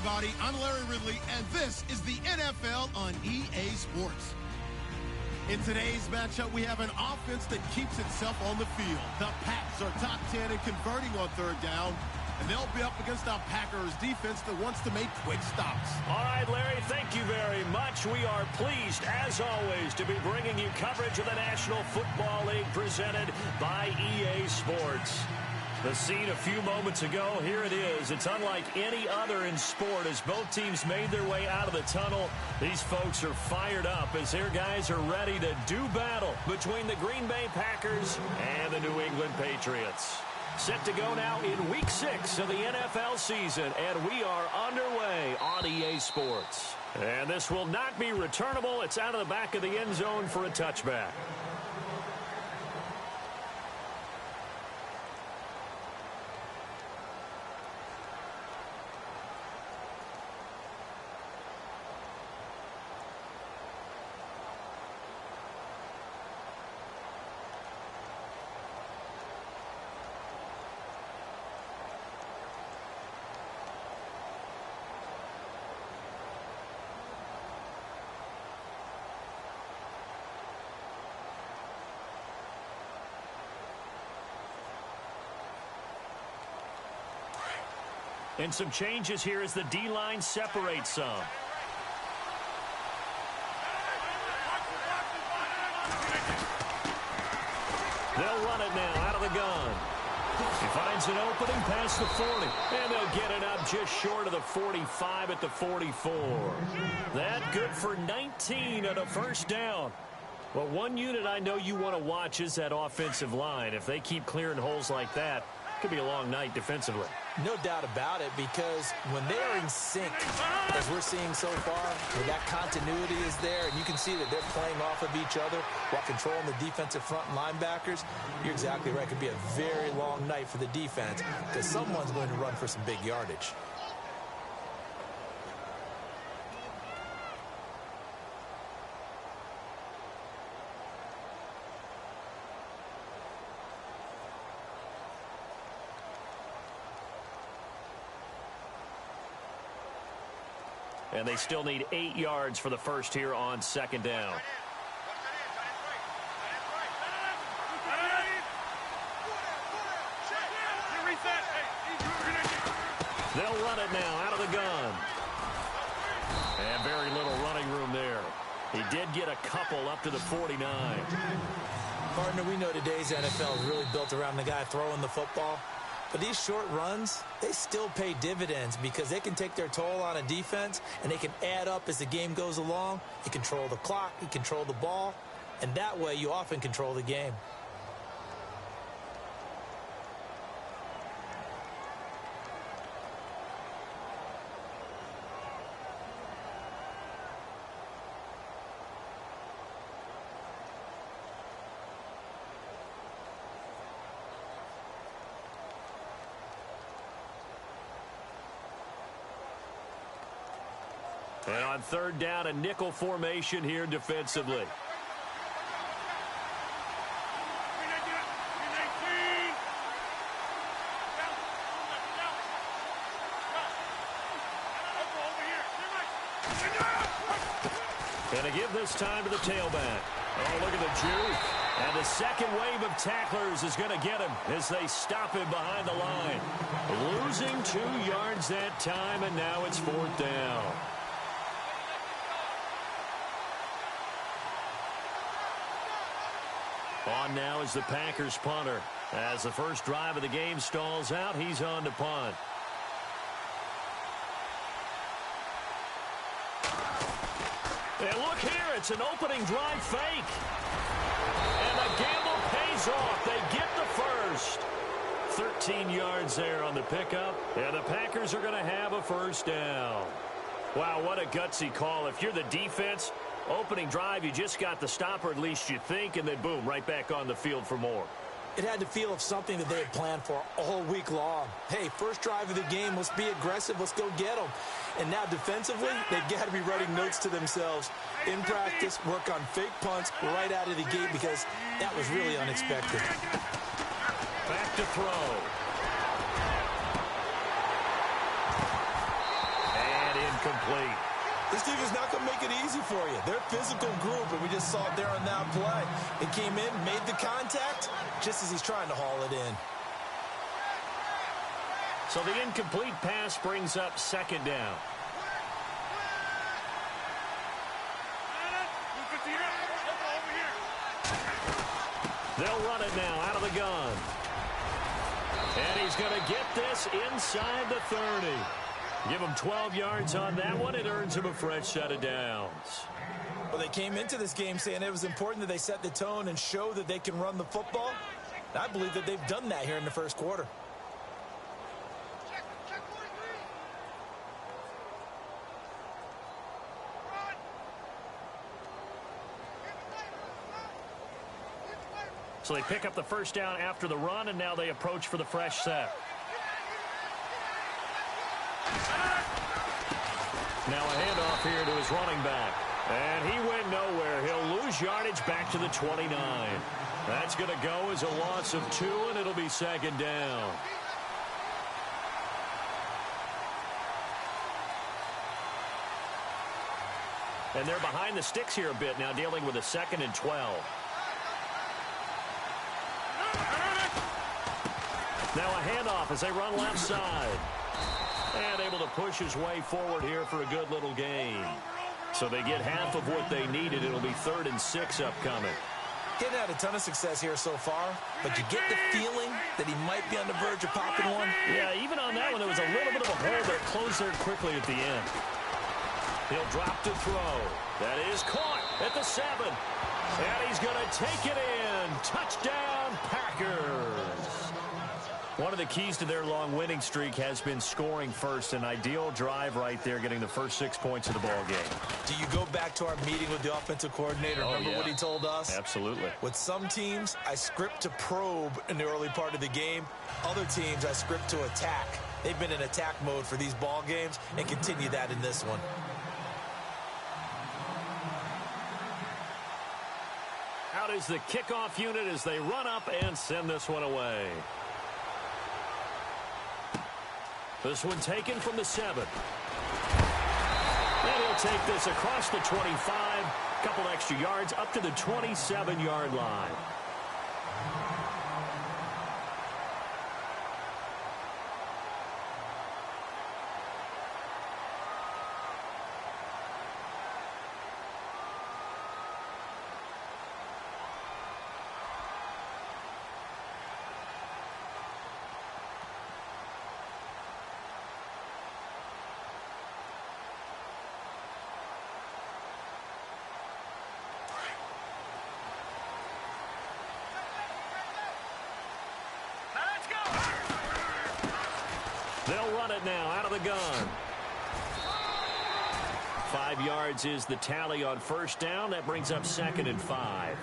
everybody. I'm Larry Ridley, and this is the NFL on EA Sports. In today's matchup, we have an offense that keeps itself on the field. The Pats are top 10 in converting on third down, and they'll be up against a Packers defense that wants to make quick stops. All right, Larry, thank you very much. We are pleased, as always, to be bringing you coverage of the National Football League presented by EA Sports. The scene a few moments ago, here it is. It's unlike any other in sport as both teams made their way out of the tunnel. These folks are fired up as their guys are ready to do battle between the Green Bay Packers and the New England Patriots. Set to go now in Week 6 of the NFL season, and we are underway on EA Sports. And this will not be returnable. It's out of the back of the end zone for a touchback. And some changes here as the D-line separates some. They'll run it now out of the gun. He finds an opening past the 40. And they'll get it up just short of the 45 at the 44. That good for 19 and a first down. Well, one unit I know you want to watch is that offensive line. If they keep clearing holes like that, it could be a long night defensively. No doubt about it, because when they are in sync, as we're seeing so far, where that continuity is there, and you can see that they're playing off of each other while controlling the defensive front linebackers, you're exactly right. It could be a very long night for the defense, because someone's going to run for some big yardage. And they still need 8 yards for the first here on second down. They'll run it now out of the gun. And very little running room there. He did get a couple up to the 49. Partner, we know today's NFL is really built around the guy throwing the football. But these short runs, they still pay dividends because they can take their toll on a defense and they can add up as the game goes along. You control the clock, you control the ball, and that way you often control the game. And on third down, a nickel formation here defensively. And to give this time to the tailback. Oh, look at the juke. And the second wave of tacklers is going to get him as they stop him behind the line. Losing 2 yards that time, and now it's fourth down. On now is the Packers punter. As the first drive of the game stalls out, he's on to punt. And look here, it's an opening drive fake. And the gamble pays off. They get the first. 13 yards there on the pickup. And the Packers are going to have a first down. Wow, what a gutsy call. If you're the defense, opening drive, you just got the stop, or at least you think, and then boom, right back on the field for more. It had to feel of something that they had planned for all week long. Hey, first drive of the game, let's be aggressive, let's go get them. And now defensively, they've got to be writing notes to themselves. In practice, work on fake punts right out of the gate because that was really unexpected. Back to throw. And This defense is not going to make it easy for you. They're a physical group, and we just saw it there on that play. They came in, made the contact, just as he's trying to haul it in. So the incomplete pass brings up second down. They'll run it now out of the gun. And he's going to get this inside the 30. Give him 12 yards on that one. It earns him a fresh set of downs. Well, they came into this game saying it was important that they set the tone and show that they can run the football. I believe that they've done that here in the first quarter. So they pick up the first down after the run, and now they approach for the fresh set. Now a handoff here to his running back. And he went nowhere. He'll lose yardage back to the 29. That's going to go as a loss of 2, and it'll be second down. And they're behind the sticks here a bit now, dealing with a 2nd and 12. Now a handoff as they run left side. And able to push his way forward here for a good little gain. So they get half of what they needed. It'll be 3rd and 6 upcoming. Getting had a ton of success here so far, but you get the feeling that he might be on the verge of popping one. Yeah, even on that one, there was a little bit of a hole that closed there quickly at the end. He'll drop to throw. That is caught at the 7. And he's going to take it in. Touchdown, Packers. One of the keys to their long winning streak has been scoring first. An ideal drive right there, getting the first 6 points of the ball game. Do you go back to our meeting with the offensive coordinator? Remember what he told us? Absolutely. With some teams, I script to probe in the early part of the game. Other teams, I script to attack. They've been in attack mode for these ball games and continue that in this one. Out is the kickoff unit as they run up and send this one away. This one taken from the 7. And he'll take this across the 25. Couple extra yards up to the 27-yard line. They'll run it now out of the gun. 5 yards is the tally on first down. That brings up 2nd and 5.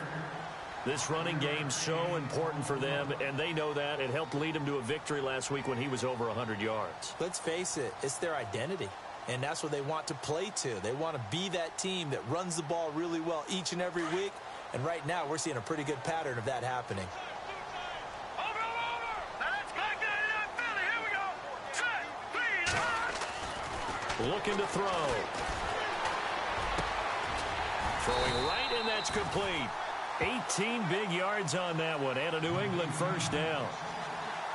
This running game's so important for them, and they know that. It helped lead them to a victory last week when he was over 100 yards. Let's face it, it's their identity, and that's what they want to play to. They want to be that team that runs the ball really well each and every week, and right now we're seeing a pretty good pattern of that happening. Looking to throw. Throwing right, and that's complete. 18 big yards on that one, and a New England first down.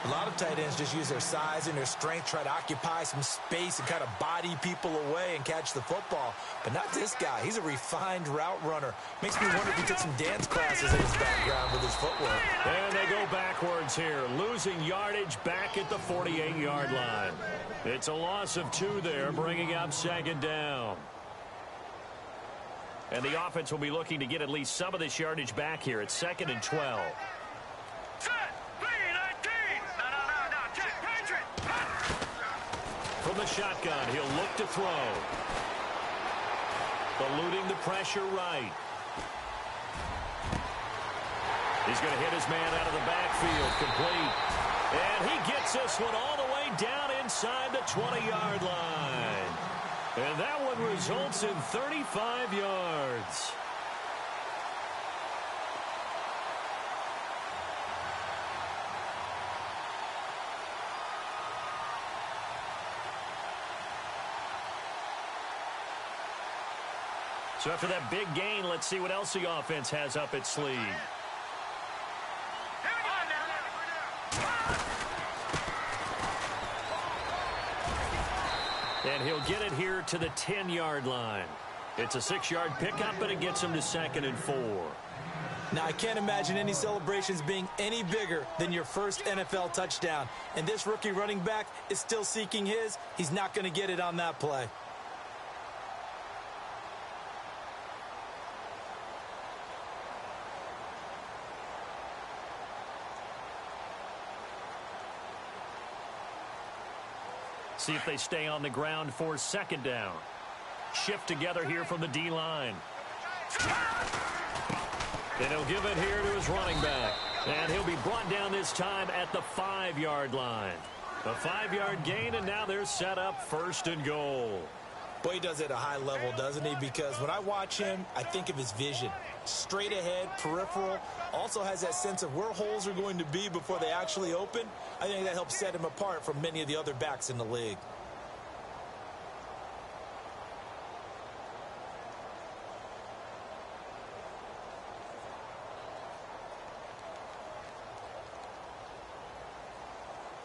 A lot of tight ends just use their size and their strength, try to occupy some space and kind of body people away and catch the football. But not this guy. He's a refined route runner. Makes me wonder if he took some dance classes in his background with his footwork. And they go backwards here, losing yardage back at the 48-yard line. It's a loss of 2 there, bringing up 2nd down. And the offense will be looking to get at least some of this yardage back here at 2nd and 12. From the shotgun, he'll look to throw. Eluding the pressure right. He's going to hit his man out of the backfield, complete. And he gets this one all the way down inside the 20-yard line. And that one results in 35 yards. So after that big gain, let's see what else the offense has up its sleeve. And he'll get it here to the 10-yard line. It's a 6-yard pickup, but it gets him to 2nd and 4. Now, I can't imagine any celebrations being any bigger than your first NFL touchdown. And this rookie running back is still seeking his. He's not going to get it on that play. See if they stay on the ground for 2nd down. Shift together here from the D-line. And he'll give it here to his running back. And he'll be brought down this time at the 5-yard line. A 5-yard gain, and now they're set up 1st and goal. Boy, he does it at a high level, doesn't he? Because when I watch him, I think of his vision. Straight ahead, peripheral. Also has that sense of where holes are going to be before they actually open. I think that helps set him apart from many of the other backs in the league.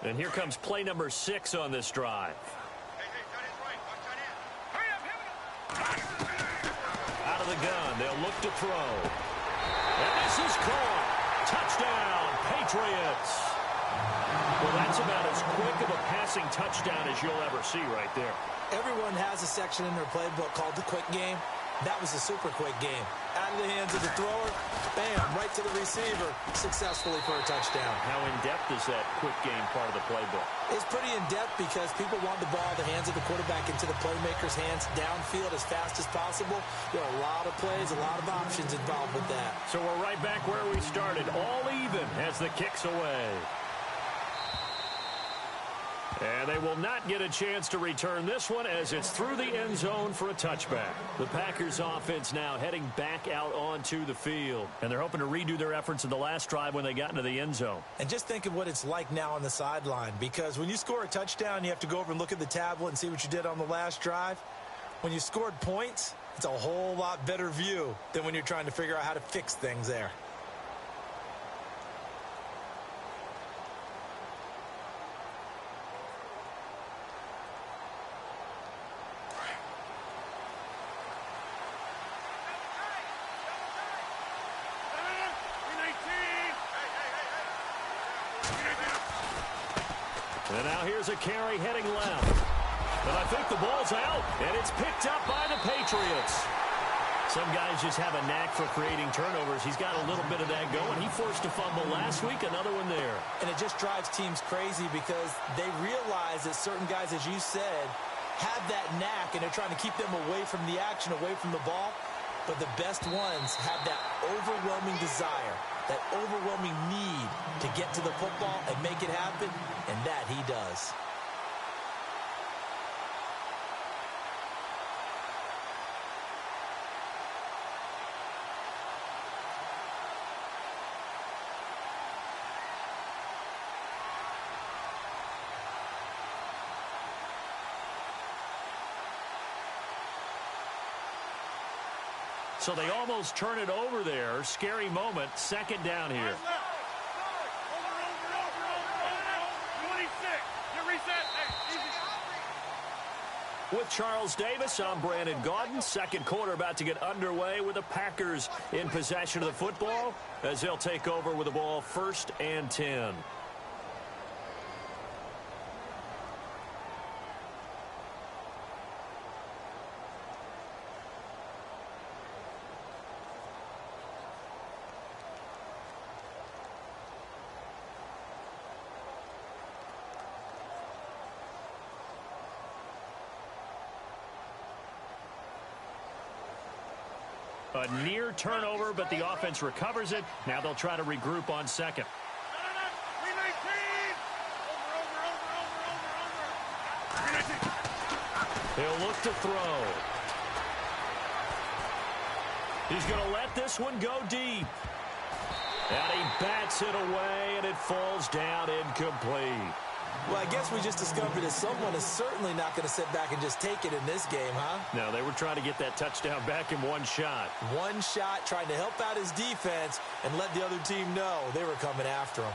And here comes play number 6 on this drive. Out of the gun, they'll look to throw. And this is caught. Touchdown, Patriots. Well, that's about as quick of a passing touchdown as you'll ever see right there. Everyone has a section in their playbook called the quick game. That was a super quick game. Out of the hands of the thrower, bam, right to the receiver, successfully for a touchdown. How in-depth is that quick game part of the playbook? It's pretty in-depth because people want the ball, the hands of the quarterback into the playmaker's hands, downfield as fast as possible. There are a lot of plays, a lot of options involved with that. So we're right back where we started, all even as the kick's away. And they will not get a chance to return this one as it's through the end zone for a touchback. The Packers offense now heading back out onto the field. And they're hoping to redo their efforts in the last drive when they got into the end zone. And just think of what it's like now on the sideline. Because when you score a touchdown, you have to go over and look at the tablet and see what you did on the last drive. When you scored points, it's a whole lot better view than when you're trying to figure out how to fix things there. And now here's a carry heading left. And I think the ball's out, and it's picked up by the Patriots. Some guys just have a knack for creating turnovers. He's got a little bit of that going. He forced a fumble last week, another one there. And it just drives teams crazy because they realize that certain guys, as you said, have that knack, and they're trying to keep them away from the action, away from the ball. But the best ones have that overwhelming desire, that overwhelming need to get to the football and make it happen, and that he does. So they almost turn it over there. Scary moment. 2nd down here. With Charles Davis, I'm Brandon Gaudin. 2nd quarter about to get underway with the Packers in possession of the football as they'll take over with the ball 1st and 10. A near turnover, but the offense recovers it. Now they'll try to regroup on 2nd. He'll look to throw. He's going to let this one go deep. And he bats it away, and it falls down incomplete. Well, I guess we just discovered that someone is certainly not going to sit back and just take it in this game, huh? No, they were trying to get that touchdown back in one shot. One shot, trying to help out his defense and let the other team know they were coming after him.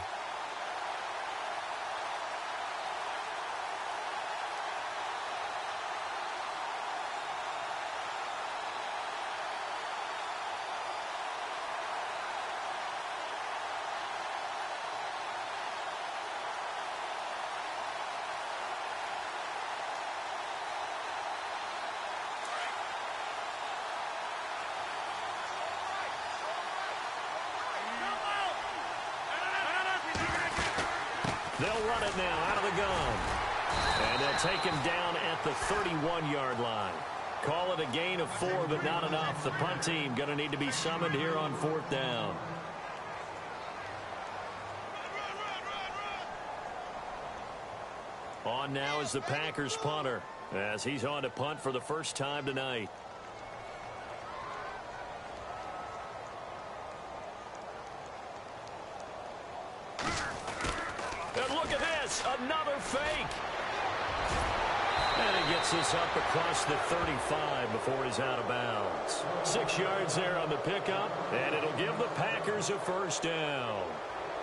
They'll run it now out of the gun. And they'll take him down at the 31-yard line. Call it a gain of 4, but not enough. The punt team going to need to be summoned here on 4th down. On now is the Packers punter, as he's on to punt for the first time tonight. And look at this, another fake. And he gets this up across the 35 before he's out of bounds. 6 yards there on the pickup, and it'll give the Packers a first down.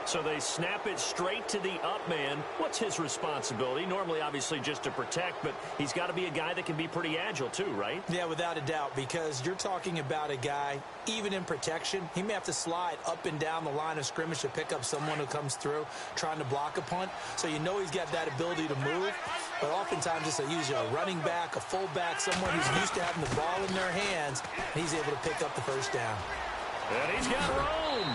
So they snap it straight to the up man. What's his responsibility? Normally, obviously, just to protect, but he's got to be a guy that can be pretty agile too, right? Yeah, without a doubt, because you're talking about a guy, even in protection, he may have to slide up and down the line of scrimmage to pick up someone who comes through trying to block a punt. So you know he's got that ability to move, but oftentimes it's usually a running back, a fullback, someone who's used to having the ball in their hands, and he's able to pick up the first down. And he's got room.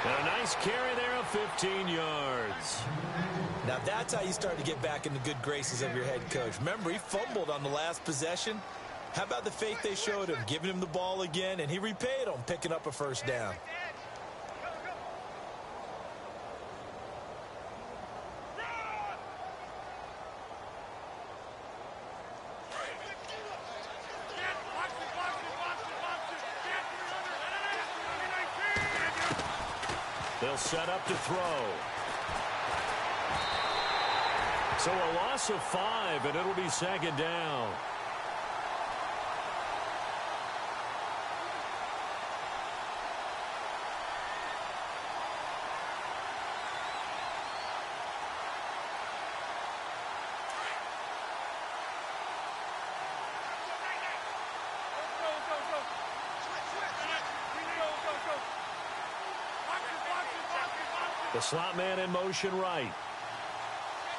And a nice carry there of 15 yards. Now that's how you start to get back in the good graces of your head coach. Remember, he fumbled on the last possession. How about the faith they showed him, giving him the ball again, and he repaid them, picking up a first down. They'll set up to throw. So a loss of 5, and it'll be second down. The slot man in motion right.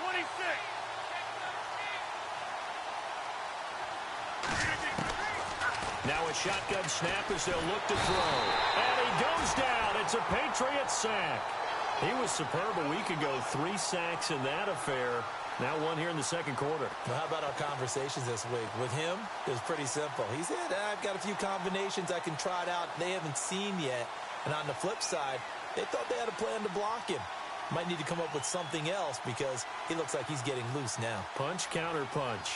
26. Now a shotgun snap as they'll look to throw. And he goes down. It's a Patriot sack. He was superb a week ago. 3 sacks in that affair. Now 1 here in the second quarter. Well, how about our conversations this week? With him, it was pretty simple. He said, I've got a few combinations I can try it out they haven't seen yet. And on the flip side, they thought they had a plan to block him. Might need to come up with something else because he looks like he's getting loose now. Punch, counter punch.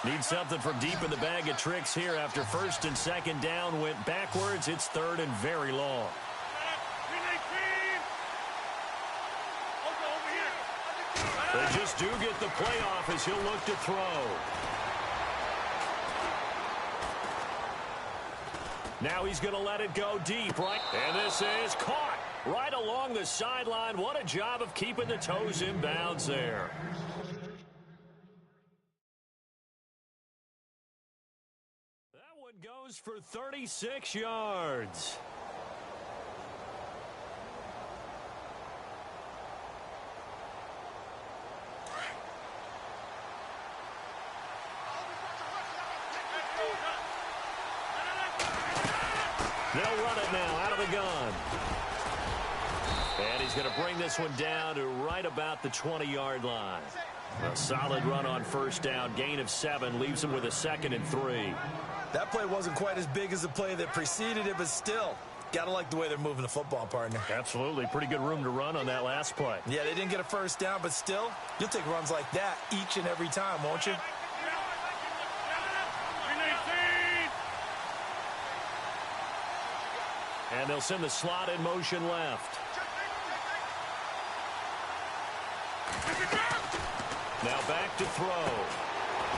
Need something from deep in the bag of tricks here after first and second down went backwards. It's third and very long. They just do get the playoff as he'll look to throw. Now he's going to let it go deep, right? And this is caught right along the sideline. What a job of keeping the toes in bounds there. That one goes for 36 yards. They'll run it now out of the gun. And he's going to bring this one down to right about the 20-yard line. A solid run on first down. Gain of 7 leaves him with a 2nd and 3. That play wasn't quite as big as the play that preceded it, but still, got to like the way they're moving the football, partner. Absolutely. Pretty good room to run on that last play. Yeah, they didn't get a first down, but still, you'll take runs like that each and every time, won't you? And they'll send the slot in motion left. Now back to throw.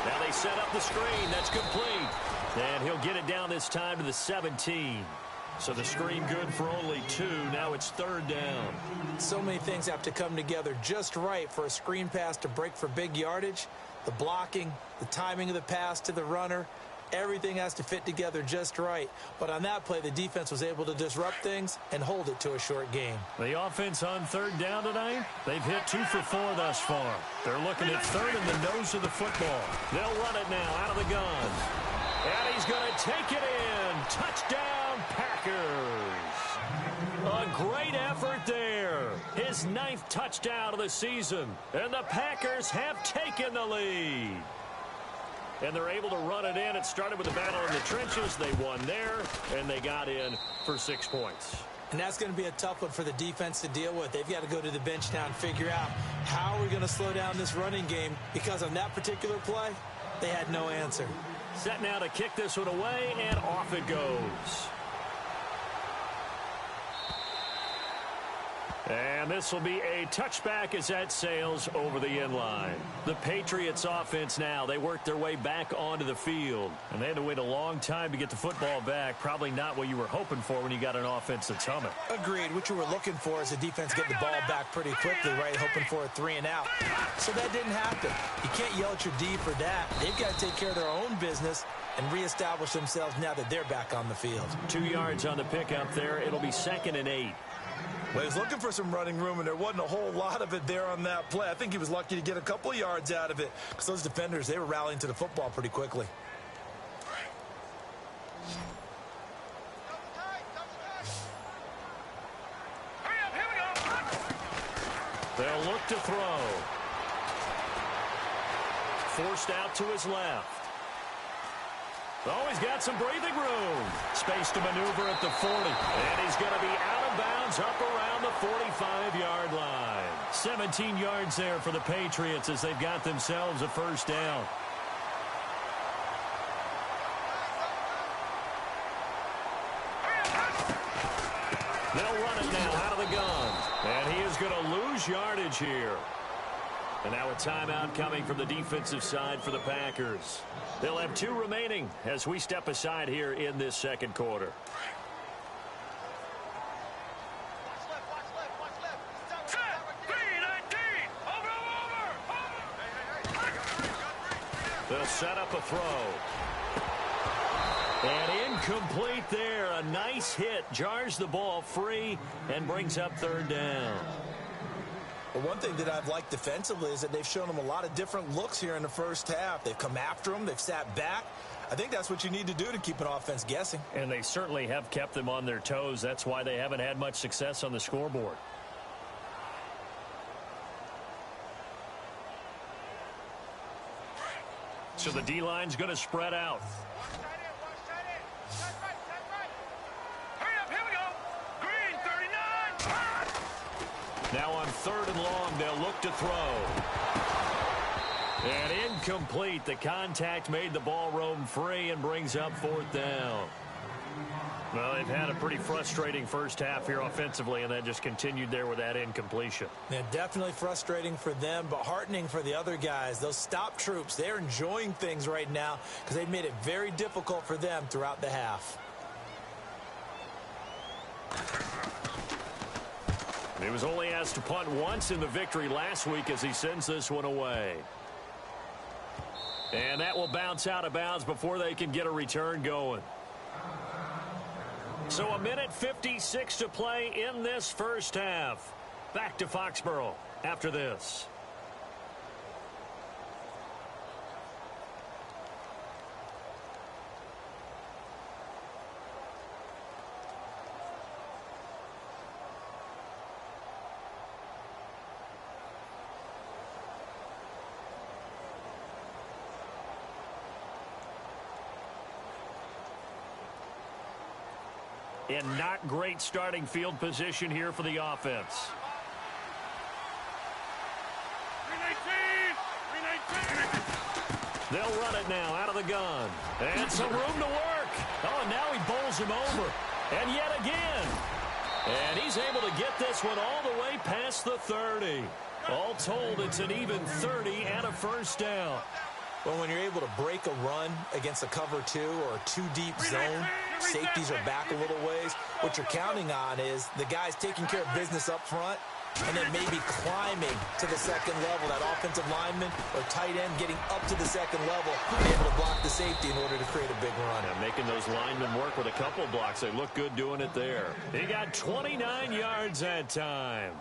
Now they set up the screen. That's complete. And he'll get it down this time to the 17. So the screen good for only 2. Now it's 3rd down. So many things have to come together just right for a screen pass to break for big yardage. The blocking, the timing of the pass to the runner, everything has to fit together just right. But on that play, the defense was able to disrupt things and hold it to a short game. The offense on 3rd down tonight, they've hit 2 for 4 thus far. They're looking at 3rd in the nose of the football. They'll run it now out of the gun. And he's going to take it in. Touchdown, Packers. A great effort there. His 9th touchdown of the season. And the Packers have taken the lead. And they're able to run it in. It started with a battle in the trenches. They won there, and they got in for 6 points. And that's going to be a tough one for the defense to deal with. They've got to go to the bench now and figure out how are we going to slow down this running game, because on that particular play, they had no answer. Set now to kick this one away, and off it goes. And this will be a touchback as that sails over the end line. The Patriots offense now, they worked their way back onto the field. And they had to wait a long time to get the football back. Probably not what you were hoping for when you got an offense that's humming. Agreed. What you were looking for is the defense get the ball back pretty quickly, right? Hoping for a 3 and out. So that didn't happen. You can't yell at your D for that. They've got to take care of their own business and reestablish themselves now that they're back on the field. 2 yards on the pickup there. It'll be 2nd and 8. Well, he was looking for some running room, and there wasn't a whole lot of it there on that play. I think he was lucky to get a couple of yards out of it, because those defenders, they were rallying to the football pretty quickly. They'll look to throw. Forced out to his left. Oh, he's got some breathing room. Space to maneuver at the 40. And he's going to be out of bounds up around the 45-yard line. 17 yards there for the Patriots as they've got themselves a 1st down. They'll run it now out of the gun. And he is going to lose yardage here. And now a timeout coming from the defensive side for the Packers. They'll have 2 remaining as we step aside here in this 2nd quarter. They'll set up a throw. And incomplete there. A nice hit. Jars the ball free and brings up 3rd down. Well, one thing that I've liked defensively is that they've shown them a lot of different looks here in the 1st half. They've come after them. They've sat back. I think that's what you need to do to keep an offense guessing. And they certainly have kept them on their toes. That's why they haven't had much success on the scoreboard. So the D-line's going to spread out. Now on 3rd and long, they'll look to throw. And incomplete. The contact made the ball roam free and brings up 4th down. Well, they've had a pretty frustrating 1st half here offensively, and that just continued there with that incompletion. Yeah, definitely frustrating for them, but heartening for the other guys. Those stop troops, they're enjoying things right now because they've made it very difficult for them throughout the half. He was only asked to punt once in the victory last week as he sends this one away. And that will bounce out of bounds before they can get a return going. So 1:56 to play in this 1st half. Back to Foxborough after this. In not great starting field position here for the offense. 319! They'll run it now out of the gun. And some room to work. Oh, and now he bowls him over. And yet again. And he's able to get this one all the way past the 30. All told, it's an even 30 and a first down. Well, when you're able to break a run against a cover 2 or a 2-deep zone, safeties are back a little ways. What you're counting on is the guys taking care of business up front and then maybe climbing to the second level. That offensive lineman or tight end getting up to the second level and able to block the safety in order to create a big run. And making those linemen work with a couple blocks. They look good doing it there. He got 29 yards that time.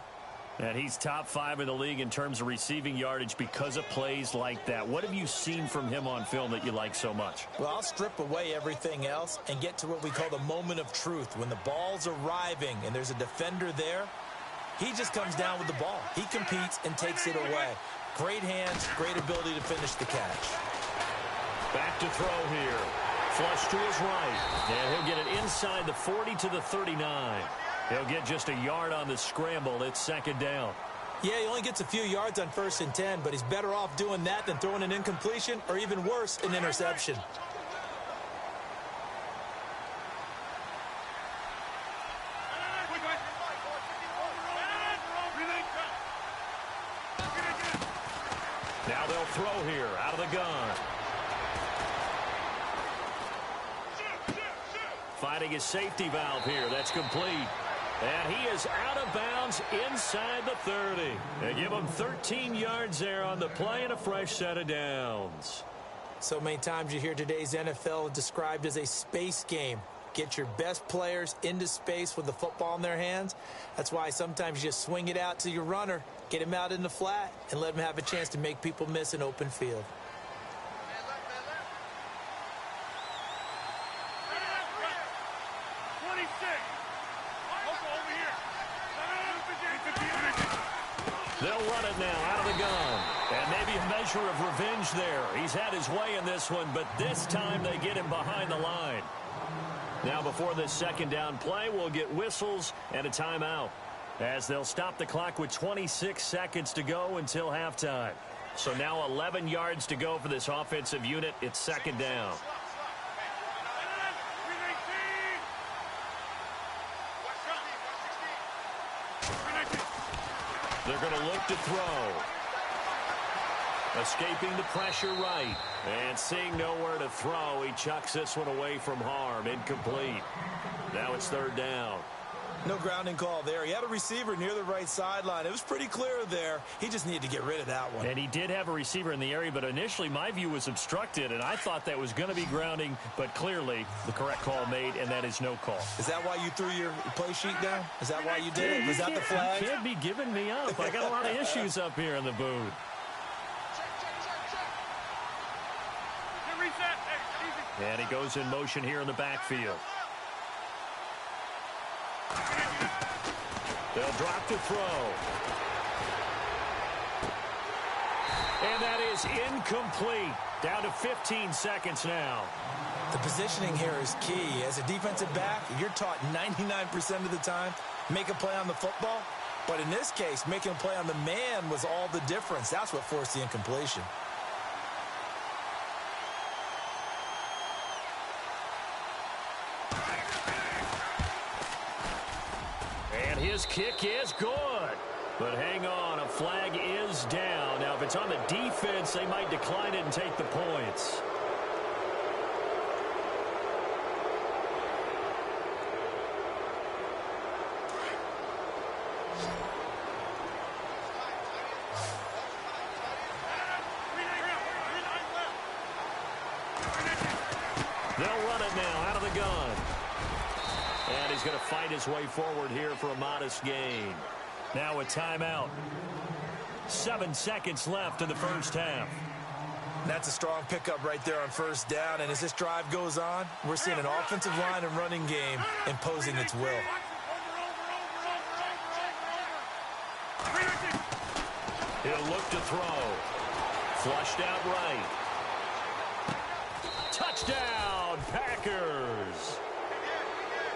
And he's top 5 in the league in terms of receiving yardage because of plays like that. What have you seen from him on film that you like so much? Well, I'll strip away everything else and get to what we call the moment of truth. When the ball's arriving and there's a defender there, he just comes down with the ball. He competes and takes it away. Great hands, great ability to finish the catch. Back to throw here. Flush to his right. And he'll get it inside the 40 to the 39. He'll get just a yard on the scramble. It's second down. Yeah, he only gets a few yards on 1st and 10, but he's better off doing that than throwing an incompletion or even worse, an interception. Now they'll throw here out of the gun. Finding his safety valve here. That's complete. And he is out of bounds inside the 30. They give him 13 yards there on the play and a fresh set of downs. So many times you hear today's NFL described as a space game. Get your best players into space with the football in their hands. That's why sometimes you just swing it out to your runner, get him out in the flat, and let him have a chance to make people miss an open field. They'll run it now out of the gun. And maybe a measure of revenge there. He's had his way in this one, but this time they get him behind the line. Now before this second down play, we'll get whistles and a timeout, as they'll stop the clock with 26 seconds to go until halftime. So now 11 yards to go for this offensive unit. It's second down. They're going to look to throw. Escaping the pressure right. And seeing nowhere to throw, he chucks this one away from harm. Incomplete. Now it's third down. No grounding call there. He had a receiver near the right sideline. It was pretty clear there. He just needed to get rid of that one. And he did have a receiver in the area, but initially my view was obstructed, and I thought that was going to be grounding, but clearly the correct call made, and that is no call. Is that why you threw your play sheet down? Is that why you did it? Was that the flag? You can't be giving me up. I got a lot of issues up here in the booth. And he goes in motion here in the backfield. They'll drop to throw. And that is incomplete. Down to 15 seconds now. The positioning here is key. As a defensive back, you're taught 99% of the time, make a play on the football. But in this case, making a play on the man was all the difference. That's what forced the incompletion. His kick is good. But hang on, a flag is down. Now, if it's on the defense, they might decline it and take the points. They'll run it now out of the gun. And he's going to fight his way forward here for a modest gain. Now a timeout. 7 seconds left in the first half. That's a strong pickup right there on first down. And as this drive goes on, we're seeing an offensive line and running game imposing its will. He'll look to throw. Flushed out right. Touchdown, Packers.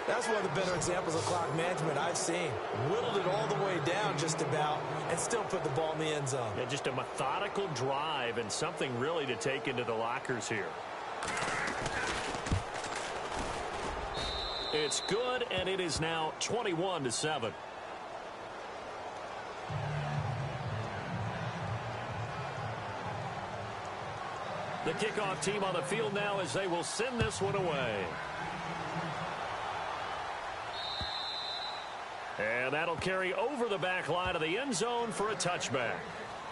That's one of the better examples of clock management I've seen. Whittled it all the way down just about and still put the ball in the end zone. Yeah, just a methodical drive and something really to take into the lockers here. It's good, and it is now 21-7. The kickoff team on the field now as they will send this one away. And that'll carry over the back line of the end zone for a touchback.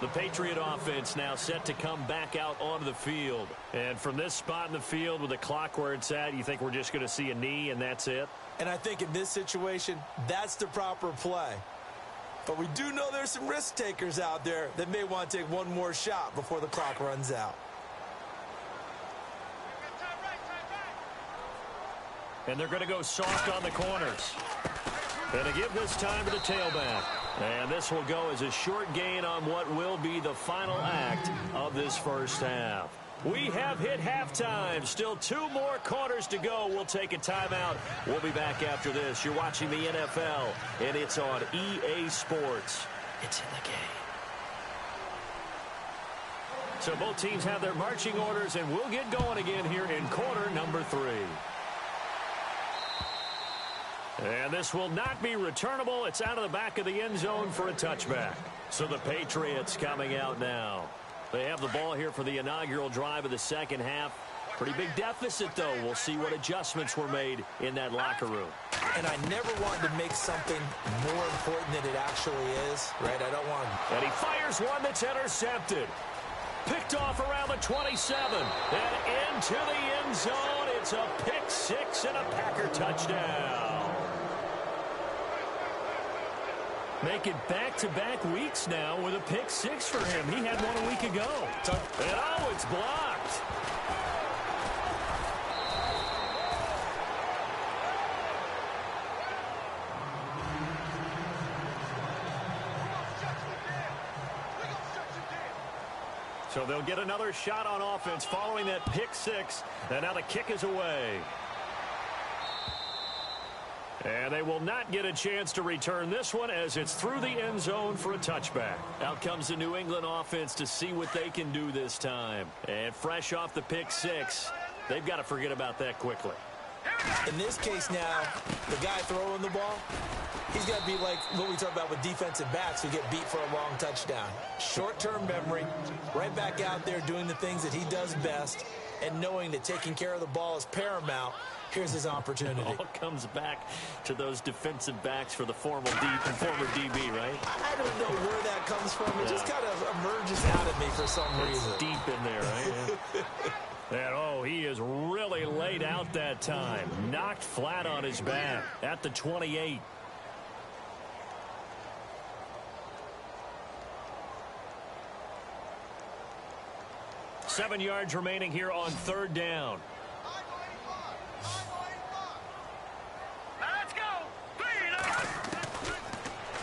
The Patriot offense now set to come back out onto the field. And from this spot in the field with the clock where it's at, you think we're just going to see a knee and that's it? And I think in this situation, that's the proper play. But we do know there's some risk takers out there that may want to take one more shot before the clock runs out. And they're going to go soft on the corners. And to give this time to the tailback. And this will go as a short gain on what will be the final act of this first half. We have hit halftime. Still 2 more quarters to go. We'll take a timeout. We'll be back after this. You're watching the NFL, and it's on EA Sports. It's in the game. So both teams have their marching orders, and we'll get going again here in quarter number 3. And this will not be returnable. It's out of the back of the end zone for a touchback. So the Patriots coming out now. They have the ball here for the inaugural drive of the second half. Pretty big deficit, though. We'll see what adjustments were made in that locker room. And I never wanted to make something more important than it actually is, right? I don't want to. And he fires one that's intercepted. Picked off around the 27. And into the end zone. It's a pick 6 and a Packer touchdown. Make it back-to-back weeks now with a pick 6 for him. He had one a week ago. And oh, it's blocked. So they'll get another shot on offense following that pick 6. And now the kick is away. And they will not get a chance to return this one as it's through the end zone for a touchback. Out comes the New England offense to see what they can do this time. And fresh off the pick 6, they've got to forget about that quickly. In this case now, the guy throwing the ball, he's got to be like what we talk about with defensive backs who get beat for a long touchdown. Short-term memory, right back out there doing the things that he does best, and knowing that taking care of the ball is paramount. Here's his opportunity. It all comes back to those defensive backs for the former DB, right? I don't know where that comes from. It just kind of emerges out of me for some reason. It's deep in there, right? And, oh, he is really laid out that time. Knocked flat on his back at the 28. Seven yards remaining here on third down.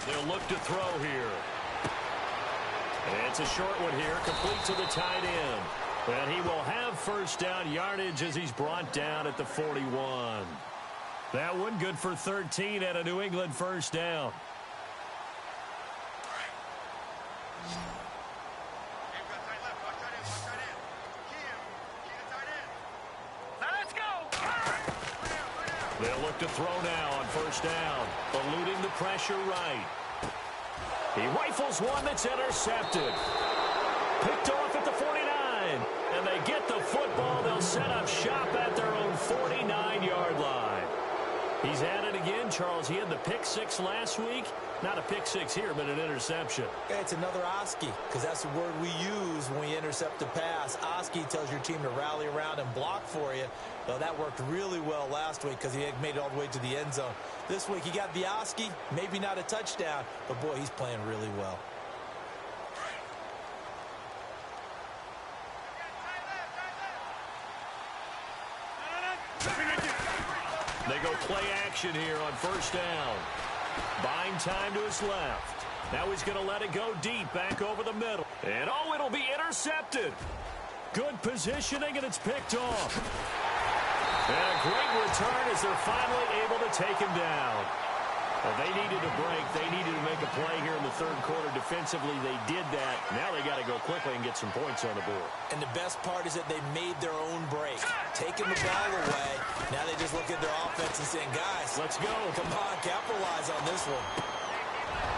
They'll look to throw here. It's a short one here, complete to the tight end. And he will have first down yardage as he's brought down at the 41. That one good for 13 at a New England first down. They'll look to throw now on first down, eluding the pressure right. He rifles one that's intercepted. Picked off at the 49. And they get the football. They'll set up shop at their own 49-yard line. He's at it again, Charles. He had the pick 6 last week. Not a pick 6 here, but an interception. Yeah, it's another Oski, because that's the word we use when we intercept a pass. Oski tells your team to rally around and block for you. Well, that worked really well last week because he had made it all the way to the end zone. This week, he got the Oski, maybe not a touchdown, but, boy, he's playing really well. They go play action here on first down. Buying time to his left. Now he's going to let it go deep back over the middle. And, oh, it'll be intercepted. Good positioning, and it's picked off. And a great return as they're finally able to take him down. Well, they needed a break. They needed to make a play here in the third quarter. Defensively, they did that. Now they got to go quickly and get some points on the board. And the best part is that they made their own break. Taking the ball away. Now they just look at their offense and saying, guys, let's go. Come on, capitalize on this one.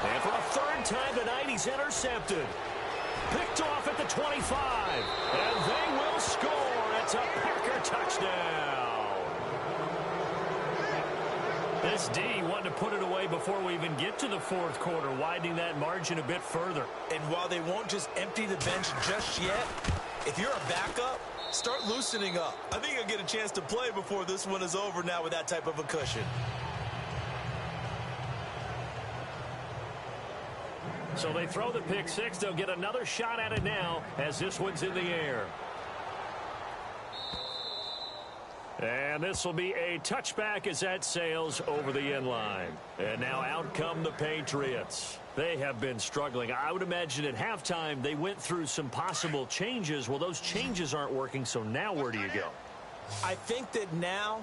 And for a third time tonight, he's intercepted. Picked off at the 25. And they will score. It's a Packer touchdown. This D wanted to put it away before we even get to the fourth quarter, widening that margin a bit further. And while they won't just empty the bench just yet, if you're a backup, start loosening up. I think you'll get a chance to play before this one is over now with that type of a cushion. So they throw the pick six. They'll get another shot at it now as this one's in the air. And this will be a touchback as that sails over the end line. And now out come the Patriots. They have been struggling. I would imagine at halftime they went through some possible changes. Well, those changes aren't working, so now where do you go? I think that now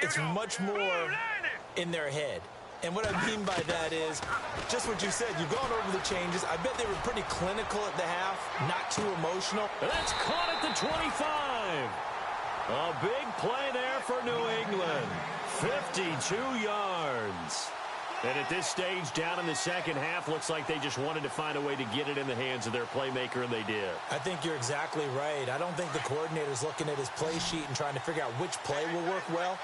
it's much more in their head. And what I mean by that is just what you said. You've gone over the changes. I bet they were pretty clinical at the half, not too emotional. And that's caught at the 25. A big play there for New England. 52 yards. And at this stage, down in the second half, looks like they just wanted to find a way to get it in the hands of their playmaker, and they did. I think you're exactly right. I don't think the coordinator's looking at his play sheet and trying to figure out which play will work well.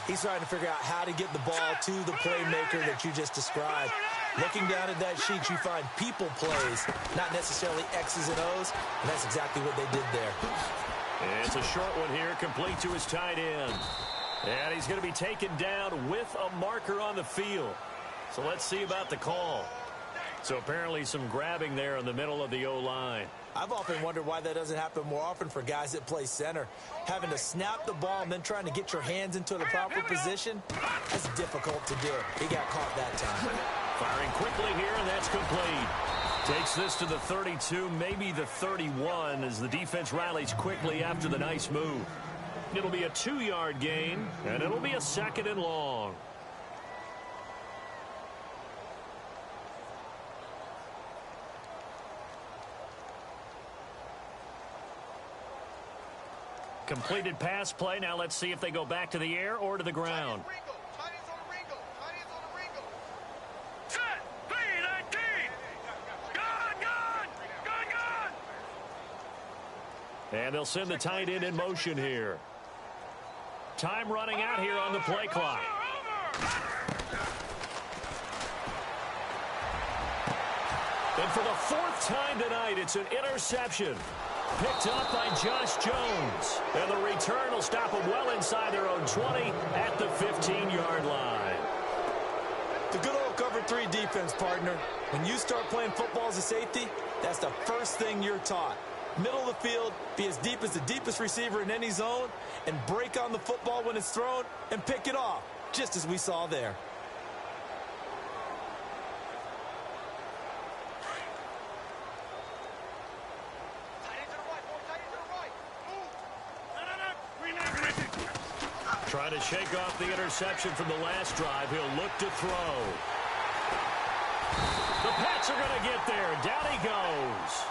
He's trying to figure out how to get the ball to the playmaker that you just described. Looking down at that sheet, you find people plays, not necessarily X's and O's, and that's exactly what they did there. And it's a short one here, complete to his tight end. And he's going to be taken down with a marker on the field. So let's see about the call. So apparently some grabbing there in the middle of the O-line. I've often wondered why that doesn't happen more often for guys that play center. Having to snap the ball and then trying to get your hands into the proper position, that's difficult to do. He got caught that time. Firing quickly here, and that's complete. Takes this to the 32, maybe the 31, as the defense rallies quickly after the nice move. It'll be a 2-yard gain, and it'll be a 2nd and long. Completed pass play. Now let's see if they go back to the air or to the ground. And they'll send the tight end in motion here. Time running out here on the play clock. And for the 4th time tonight, it's an interception. Picked up by Josh Jones. And the return will stop them well inside their own 20 at the 15-yard line. The good old cover 3 defense, partner. When you start playing football as a safety, that's the first thing you're taught. Middle of the field, be as deep as the deepest receiver in any zone, and break on the football when it's thrown and pick it off, just as we saw there. Trying to shake off the interception from the last drive. He'll look to throw. The Pats are going to get there. Down he goes.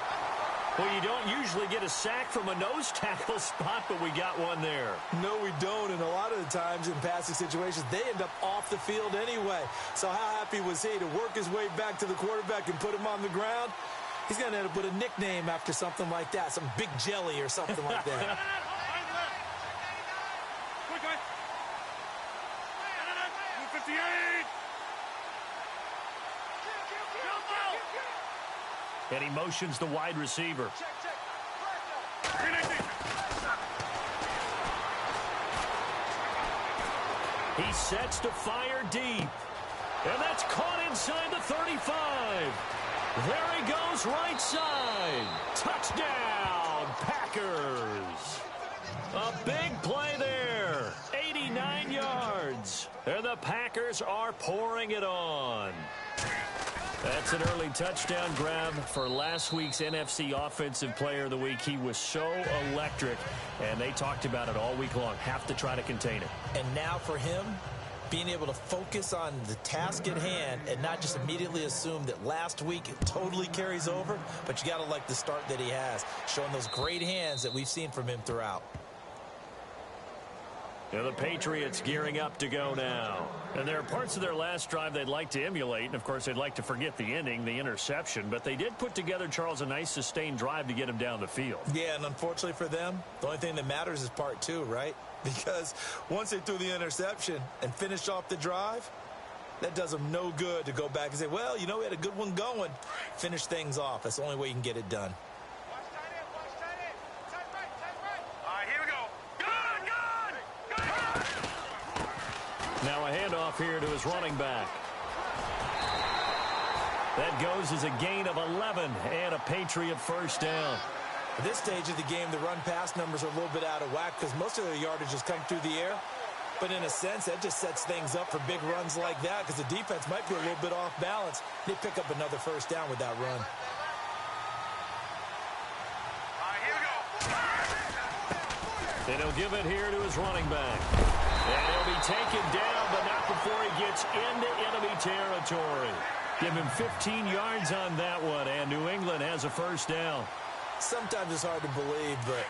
Well, you don't usually get a sack from a nose tackle spot, but we got one there. No, we don't, and a lot of the times in passing situations, they end up off the field anyway. So how happy was he to work his way back to the quarterback and put him on the ground? He's going to end up with a nickname after something like that, some Big Jelly or something like that. And he motions the wide receiver. He sets to fire deep. And that's caught inside the 35. There he goes right side. Touchdown, Packers. A big play there. 89 yards. And the Packers are pouring it on. That's an early touchdown grab for last week's NFC Offensive Player of the Week. He was so electric, and they talked about it all week long. Have to try to contain it. And now for him, being able to focus on the task at hand and not just immediately assume that last week it totally carries over, but you got to like the start that he has, showing those great hands that we've seen from him throughout. And the Patriots gearing up to go now. And there are parts of their last drive they'd like to emulate, and of course they'd like to forget the ending, the interception, but they did put together, Charles, a nice sustained drive to get him down the field. Yeah, and unfortunately for them, the only thing that matters is part two, right? Because once they threw the interception and finished off the drive, that does them no good to go back and say, well, you know, we had a good one going. Finish things off. That's the only way you can get it done. Now a handoff here to his running back. That goes as a gain of 11 and a Patriot first down. At this stage of the game, the run-pass numbers are a little bit out of whack because most of their yardage has come through the air. But in a sense, that just sets things up for big runs like that because the defense might be a little bit off balance. They pick up another first down with that run. And he'll give it here to his running back. And he'll be taken down, but not before he gets into enemy territory. Give him 15 yards on that one, and New England has a first down. Sometimes it's hard to believe, but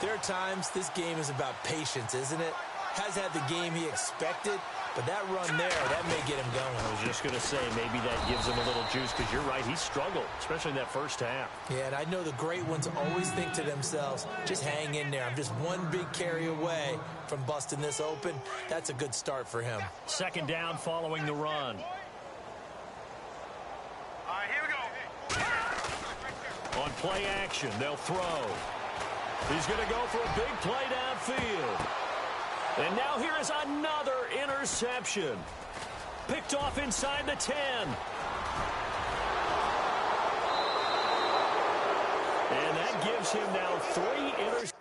there are times this game is about patience, isn't it? Has had the game he expected, but that run there, that may get him going. I was just going to say, maybe that gives him a little juice, because you're right, he struggled, especially in that first half. Yeah, and I know the great ones always think to themselves, just hang in there. I'm just one big carry away from busting this open. That's a good start for him. Second down following the run. On play action, they'll throw. He's going to go for a big play downfield. And now here is another interception. Picked off inside the 10. And that gives him now 3 interceptions.